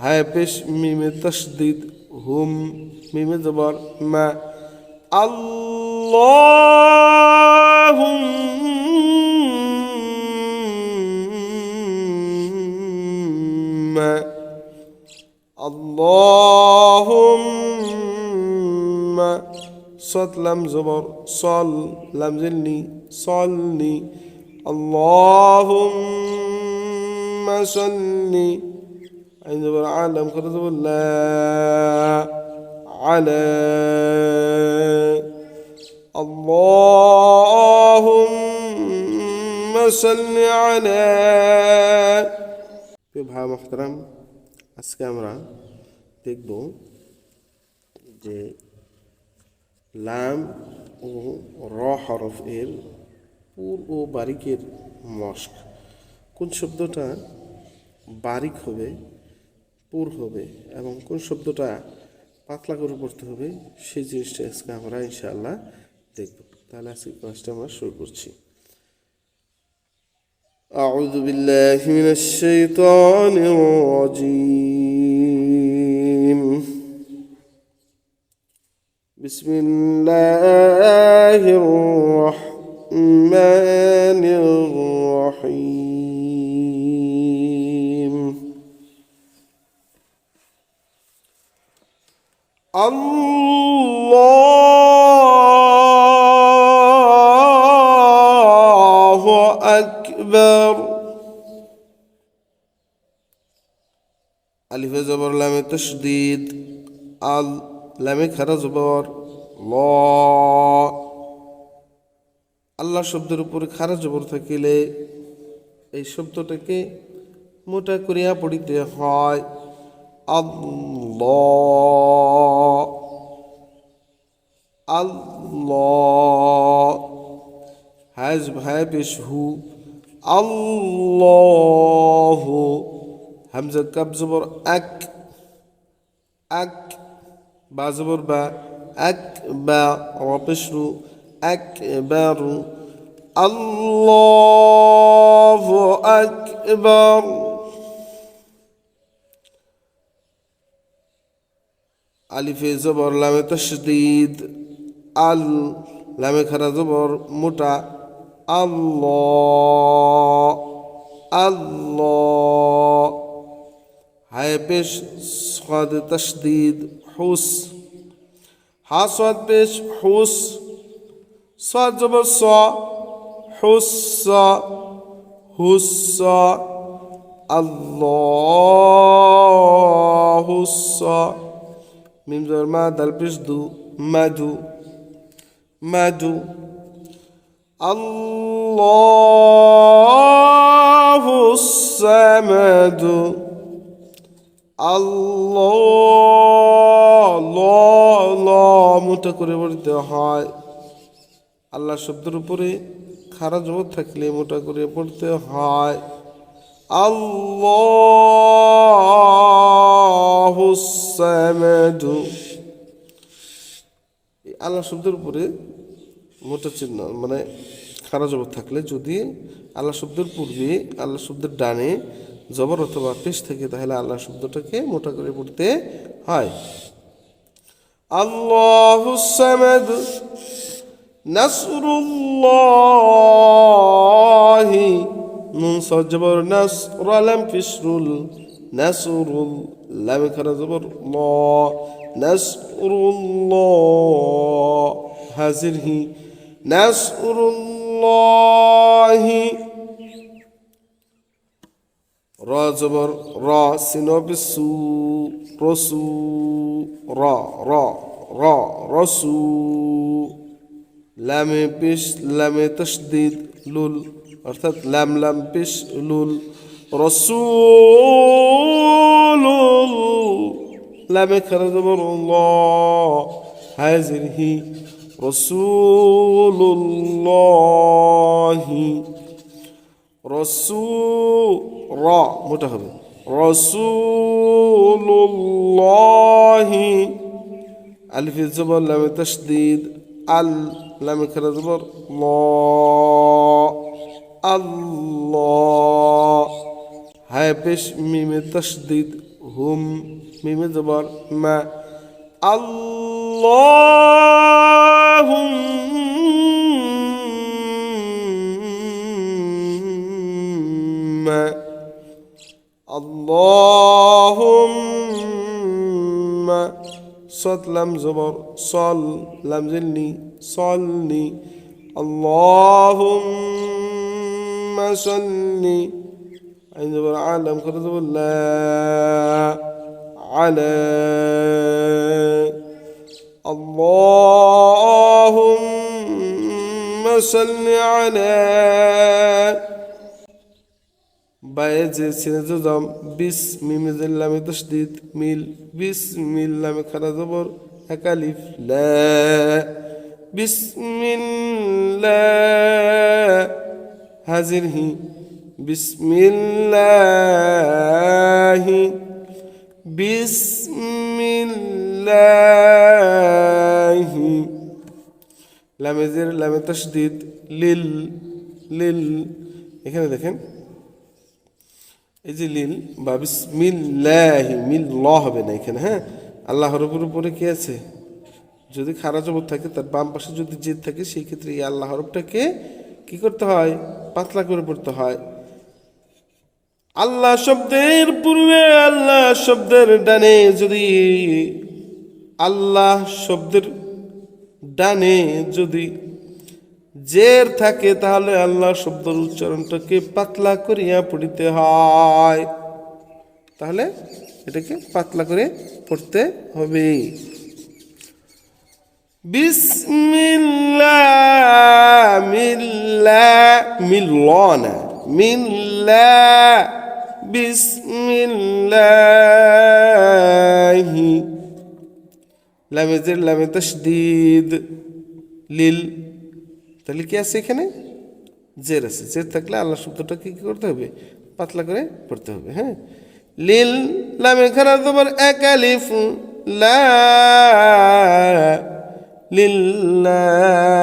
হায় পেশ মিমে তশদিদ হুম, মিমে জবর মা, আল্লাহুম্মা, আল্লাহুম্মা, সদ লাম জবর সল, লাম জিলনি সলনি, আল্লাহুম্মা সল্লি, আইন জবর আলাম করে জবর লা, আলা, আল্লাহুম্মা সাল্লি আলা। প্রিয় ভাই মোহতারাম, আজকে আমরা দেখব যে লাম ও র হরফ এর পুর ও বারিকের মস্ক। কোন শব্দটা বারিক হবে, পুর হবে, এবং কোন শব্দটা পাতলা করে পড়তে হবে, সেই জিনিসটা আজকে আমরা ইনশাআল্লাহ দেখব। তাহলে আজকে ক্লাসটা আমরা শুরু করছি। أعوذ بالله من الشيطان الرجيم. بسم الله الرحمن الرحيم. الله أكبر. ألف زبر لام تشديد ال، লামে খারা জবর ল। আল্লাহ শব্দের উপরে খারা জবর থাকিলে এই শব্দটাকে মোটা করিয়া পড়িতে হয় আল্লাহ, আল্লাহ। হাজ ভাই পেশ হু, আল্লাহ। হামজা কাব জবর এক, এক। বা জবর বা, আকবা, র পেশ রু, আকবারু, আল্লাহু আকবার। আলিফে জবর লামে তাশদীদ আল, লামে খারা জবর মোটা আল্লাহ, আল্লাহ। হায় পেশ সাদ তাশদীদ হুস, হা সাদ পেশ হুস, সাদ জবর স, হুস, হুস, আল্লাহুস। মিম জবর মা, দাল পেশ দু, মাদু, মাদু। আল্লাহুস সামাদু, আল্লাহ, ল, ল মোটা করে পড়তে হয়। আল্লাহ শব্দের উপরে খারা জবর থাকলে মোটা করে পড়তে হয় আল্লাহুস সামাদু। আল্লাহ শব্দের উপরে মোটা চিহ্ন মানে খারা জবর থাকলে, যদি আল্লাহ শব্দের পূর্বে আল্লাহ শব্দের ডানে জবর অথবা পেশ থাকে, তাহলে আল্লাহ শব্দটাকে মোটা করে পড়তে হয়। আল্লাহুস সামাদ, নাসরুল্লাহি, নুন সাদ জবর নাস, রা লাম ফিসরুল, নাসরুল, লাম খারা জবর ল, নাসরুল্লাহ। হাজির হি, নাসরুল্লাহি। রা জবর রা, সিন বিসু, রসু, রা, রা, রা, রসু। লামে পেশ লামে তাশদীদ লুল, অর্থাৎ লাম লাম পেশ লুল, রসুলুল, লামে খারা জবর ল, হাজির হি, রসুলুল্লাহি। রসু, র মোটা হবে, রসুলুল্লাহি। আলিফে জবর লামে তাশদীদ আল, লামে খারা জবর ল, আল্লাহ। হায় পেশ মিমে তাশদীদ হুম মিমে জবর মা আল্লাহুম্মা আল্লাহুম্মা সদ লাম জবর সল লাম জিলনি সলনি আল্লাহুম্মা সল্লি আইন জবর আলাম করে জবর লা আলা আল্লাহুম্মা সল্লি আলা বায়ে সিনে জম বিস মিমে লামে তাসদীদ মিল বিসমিল লামে খারা জবর এক আলিফ লা বিসমিল্লাহ হাজির হি বিসমিল্লাহি বিসমিল্লাহি লামেজের লামে তাসদীদ লিল লিল এখানে দেখেন এই যে লিল বা বিসমিল্লাহি মিল ল হবে না এখানে, হ্যাঁ। আল্লাহর উপরে কি আছে? যদি খারা জবর থাকে তার বাম পাশে যদি জেদ থাকে সেই ক্ষেত্রে এই আল্লাহ হরফটাকে কি করতে হয়? পাতলা করে পড়তে হয়। আল্লাহ শব্দের পূর্বে আল্লাহ শব্দের ডানে যদি আল্লাহ শব্দের ডানে যদি জের থাকে তাহলে আল্লাহ শব্দের উচ্চারণটাকে পাতলা করিয়া পড়িতে হয়। তাহলে এটাকে পাতলা করে পড়তে হবে। বিসমিল্লাহ মিল্লাহ মিল্লানা মিল্লাহ বিসমিল্লাহি লামেজের লামে তাসদীদ লিল, তাহলে কি আছে এখানে? জের আছে। জের থাকলে আল্লাহ শব্দটাকে কি করতে হবে? পাতলা করে পড়তে হবে, হ্যাঁ। লিল লামে খারা জবর এক আলিফ লা লিল্লাহ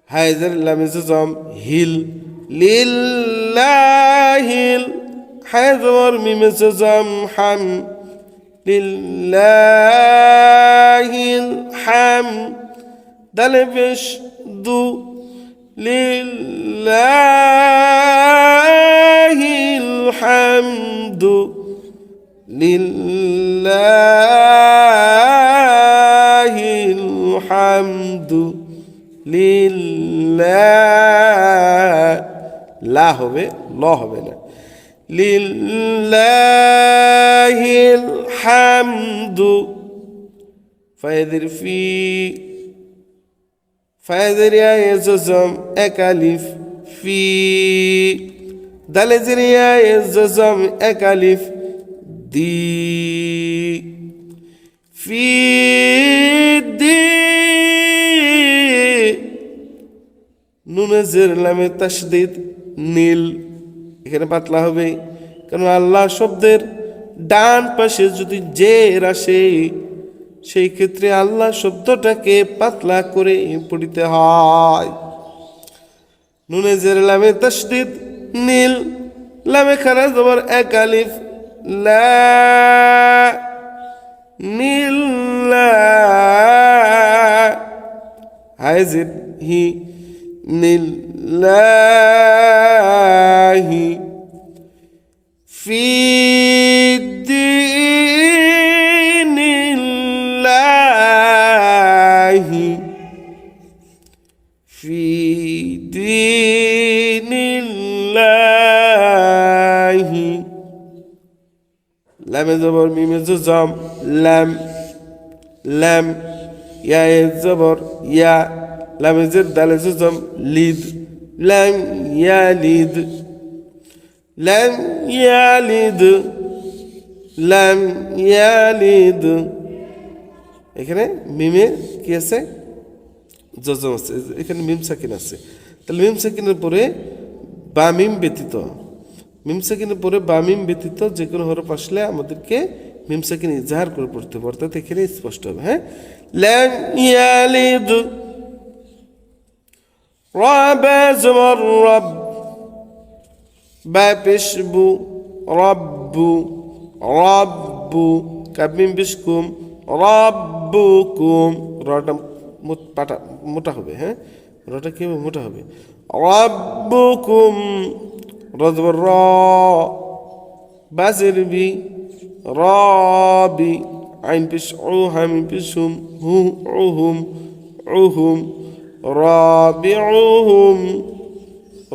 হায়জের লামে জম হিল লিল্লাহিল হায়জর মিমে জম হাম লিল্লাহিল হাম দালে পেশ দু লিল্লাহিল হামদু লিল্লাহিল হামদু লিল্লাহ লা হবে ল হবে না লিল্লাহিল হামদু ফায়দের ফি ফায়দের ইয়া জজম এক আলিফ ফি দালেজের ইয়া জজম এক আলিফ দি ফি দি নুনে জের লামে তাসদীদ নীল, এখানে পাতলা হবে কারণ আল্লাহ শব্দের ডান পাশে যদি জের আসে সেই ক্ষেত্রে আল্লাহ শব্দটাকে পাতলা করে পড়িতে হয়। নুনে জের লামে তাসদীদ নীল লামে খারা জবর এক আলিফ লা নীলা হায়জিদ হি নিল্লাহি ফি দীনিল্লাহি ফি দীনিল্লাহি লামে জবর মিমে জম লাম লাম ইয়া জবর ইয়া লামে জের দালে জম লিদ লাম ইয়ালিদ লাম ইয়ালিদ লাম ইয়ালিদ এখানে মিমে কি আছে? জজম আছে, এখানে মিম সাকিন আছে। তাহলে মিম সাকিনের পরে বা মিম ব্যতীত মিম সাকিনের পরে বা মিম ব্যতীত যে কোনো হরফ আসলে আমাদেরকে মিম সাকিন ইজহার করে পড়তে হবে, অর্থাৎ এখানে স্পষ্ট হবে, হ্যাঁ। লাম ইয়ালিদ রাবা জবর রব বা পেশবু রব্বু রব্বু কাবিম বিস্কুম রব্বুকুম রটা মোটা হবে, হ্যাঁ রটা কি হবে, মোটা হবে। রব্বুকুম রজবর র বাজের বি রবি আইন পিস ও হামিম পিসুম হু উহুম উহুম রাবিউহুম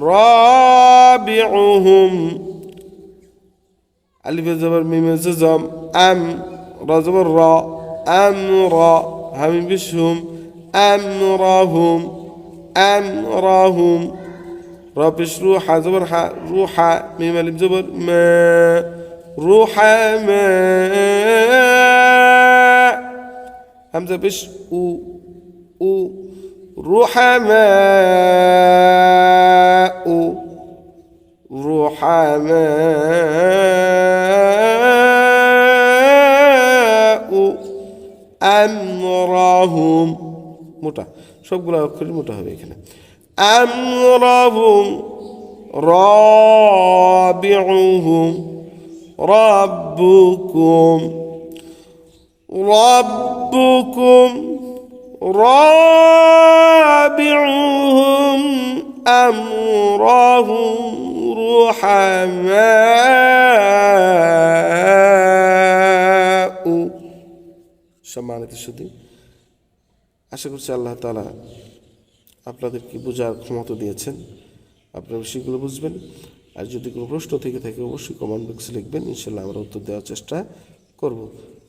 রাবিউহুম আলিফ জবর মিম জম আম রা জবর রা আমরা হামিম বিসহুম আমরাহুম আমরাহুম রা পেশ রুহা জবর হা রুহা মিম আলিফ জবর মা রুহামা হামজা পেশ উ উ রুহামা উ রুহামা আমরাহুম মোটা, সবগুলো অক্ষর মোটা হবে এখানে। আমরাহুম রাবিউহুম রাব্বুকুম রাব্বুকুম রাবিউহুম আমরাহুম রুহামাউ। সম্মানিত সুধী, আশা করছি আল্লাহ তাআলা আপনাদেরকে বোঝার ক্ষমতা দিয়েছেন, আপনারা বিষয়গুলো বুঝবেন। আর যদি কোনো প্রশ্ন থেকে থাকে অবশ্যই কমেন্ট বক্সে লিখবেন, ইনশাল্লাহ আমরা উত্তর দেওয়ার চেষ্টা করব।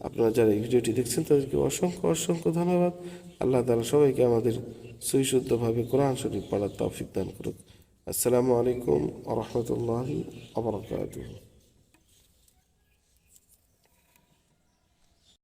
আপনারা যারা এই ভিডিওটি দেখছেন তাদেরকে অসংখ্য অসংখ্য ধন্যবাদ। আল্লাহ তাআলা সবাইকে আমাদের সুশুদ্ধভাবে কোরআন শরীফ পড়ার তৌফিক দান করুক। আসসালামু আলাইকুম ওয়া রাহমাতুল্লাহি ওয়া বারাকাতুহু।